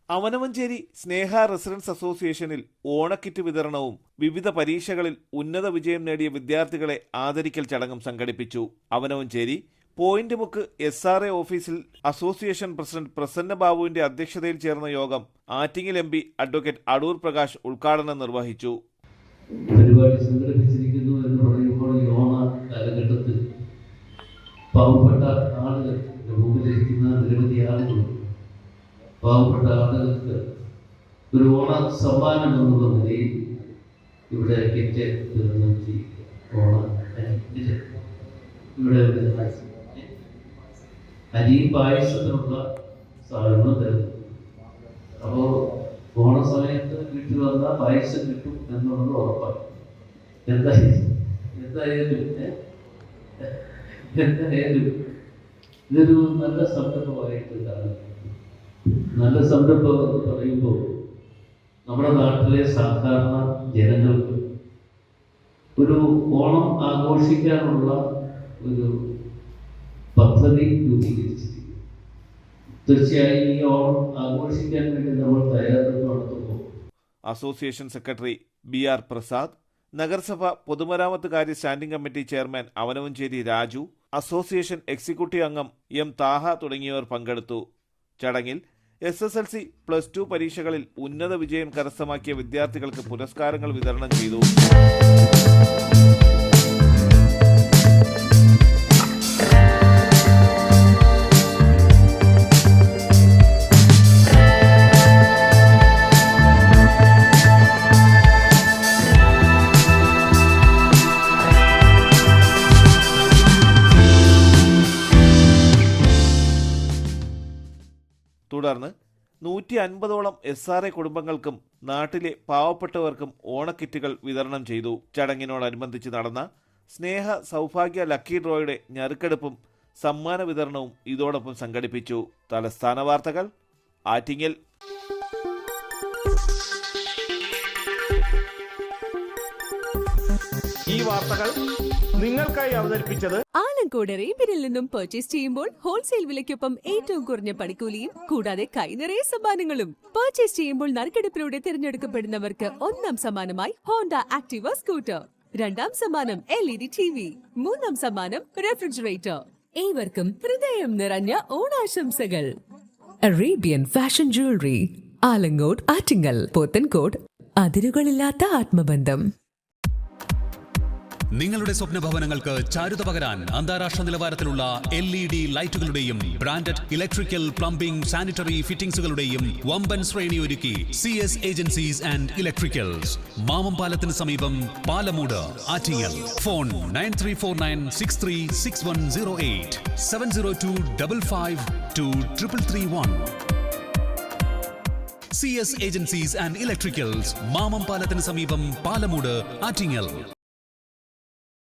അവനവഞ്ചേരി സ്നേഹ residence അസോസിയേഷനിൽ ഓണക്കിറ്റ് വിതരണവും വിവിധ പരീക്ഷകളിൽ ഉന്നത വിജയം നേടിയ വിദ്യാർത്ഥികളെ ആദരിക്കൽ ചടങ്ങും സംഘടിപ്പിച്ചു. അവനവഞ്ചേരി പോയിന്റ് മുക്ക് SRA ഓഫീസിൽ അസോസിയേഷൻ പ്രസിഡന്റ് പ്രസന്ന ബാബുവിന്റെ അധ്യക്ഷതയിൽ ചേർന്ന യോഗം ആറ്റിങ്ങൽ MP അഡ്വക്കേറ്റ് അടൂർ പ്രകാശ് ഉദ്ഘാടനം നിർവഹിച്ചു. പരിപാടി സംഘടിപ്പിച്ചിരിക്കുന്നു എന്ന് പറയുമ്പോൾ ഈ ഓണ കാലഘട്ടത്തിൽ പാവപ്പെട്ട ആളുകൾ മുമ്പിലിരിക്കുന്ന നിരവധി ആളുകൾ പാവപ്പെട്ട ആളുകൾക്ക് ഒരു ഓണ സമ്മാനം എന്നുള്ള നിലയിൽ ഇവിടെ കിറ്റ് വിതരണം ചെയ്യുക. ഓണ ഇവിടെ അരിയും പായസത്തിനുള്ള സാധനങ്ങൾ തരുന്നു. അപ്പോൾ ഓണ സമയത്ത് വീട്ടിൽ വന്നാൽ പായസം കിട്ടും എന്നുള്ളത് ഉറപ്പാണ്. എന്തായാലും ഇതൊരു നല്ല സംരംഭമായിട്ട് കാണുന്നു. നല്ല സംരംഭം എന്ന് പറയുമ്പോൾ നമ്മുടെ നാട്ടിലെ സാധാരണ ജനങ്ങൾക്ക് ഒരു ഓണം ആഘോഷിക്കാനുള്ള ഒരു പദ്ധതി രൂപീകരിച്ചിരിക്കുന്നു. തീർച്ചയായും ഈ ഓണം ആഘോഷിക്കാൻ വേണ്ടി നമ്മൾ തയ്യാറെടുപ്പ് നടത്തുമ്പോൾ അസോസിയേഷൻ സെക്രട്ടറി BR പ്രസാദ്, നഗരസഭ പൊതുമരാമത്ത് കാര്യ standing committee chairman Avanavanchery Raju, association executive അംഗം M താഹ തുടങ്ങിയവർ പങ്കെടുത്തു. ചടങ്ങിൽ SSLC +2 പരീക്ഷകളിൽ ഉന്നത വിജയം കരസ്ഥമാക്കിയ വിദ്യാർത്ഥികൾക്ക് പുരസ്കാരങ്ങൾ വിതരണം ചെയ്തു. തുടർന്ന് 150ഓളം SRA കുടുംബങ്ങൾക്കും നാട്ടിലെ പാവപ്പെട്ടവർക്കും ഓണക്കിറ്റുകൾ വിതരണം ചെയ്തു. ചടങ്ങിനോടനുബന്ധിച്ച് നടന്ന സ്നേഹ സൗഭാഗ്യ ലക്കി ഡ്രോയുടെ ഞറുക്കെടുപ്പും സമ്മാന വിതരണവും ഇതോടൊപ്പം സംഘടിപ്പിച്ചു. തലസ്ഥാന വാർത്തകൾ, ആറ്റിങ്ങൽ. ഈ വാർത്തകൾ നിങ്ങൾക്കായി അവതരിപ്പിച്ചത് ആലങ്കോട് അറേബ്യനിൽ നിന്നും പർച്ചേസ് ചെയ്യുമ്പോൾ ഹോൾസെയിൽ വിലയ്ക്കൊപ്പം ഏറ്റവും കുറഞ്ഞ പണിക്കൂലിയും കൂടാതെ കൈനിറയ സമ്മാനങ്ങളും. പർച്ചേസ് ചെയ്യുമ്പോൾ നറുക്കെടുപ്പിലൂടെ തിരഞ്ഞെടുക്കപ്പെടുന്നവർക്ക് 1ാം സമ്മാനമായി ഹോണ്ട ആക്ടിവ സ്കൂട്ടർ, 2ാം സമ്മാനം LED TV, 3ാം സമ്മാനം റെഫ്രിജറേറ്റർ. ഏവർക്കും ഹൃദയം നിറഞ്ഞ ഓണാശംസകൾ. Arabian fashion jewellery, Alamcode, Attingal, Pothencode. അതിരുകളില്ലാത്ത ആത്മബന്ധം. നിങ്ങളുടെ സ്വപ്ന ഭവനങ്ങൾക്ക് ചാരുത പകരാൻ അന്താരാഷ്ട്ര നിലവാരത്തിലുള്ള LED ലൈറ്റുകളുടെയും ബ്രാൻഡഡ് ഇലക്ട്രിക്കൽ, പ്ലംബിംഗ്, സാനിറ്ററി ഫിറ്റിംഗ്സുകളുടെയും വമ്പൻ ശ്രേണി ഒരുക്കി CS agencies and electricals. Mamam പാലത്തിന് സമീപം, Palamood, Attingal. Phone 9349636108 702552331. CS agencies and electricals, Mamam പാലത്തിന് സമീപം, പാലമൂട്, ആറ്റിങ്ങൽ.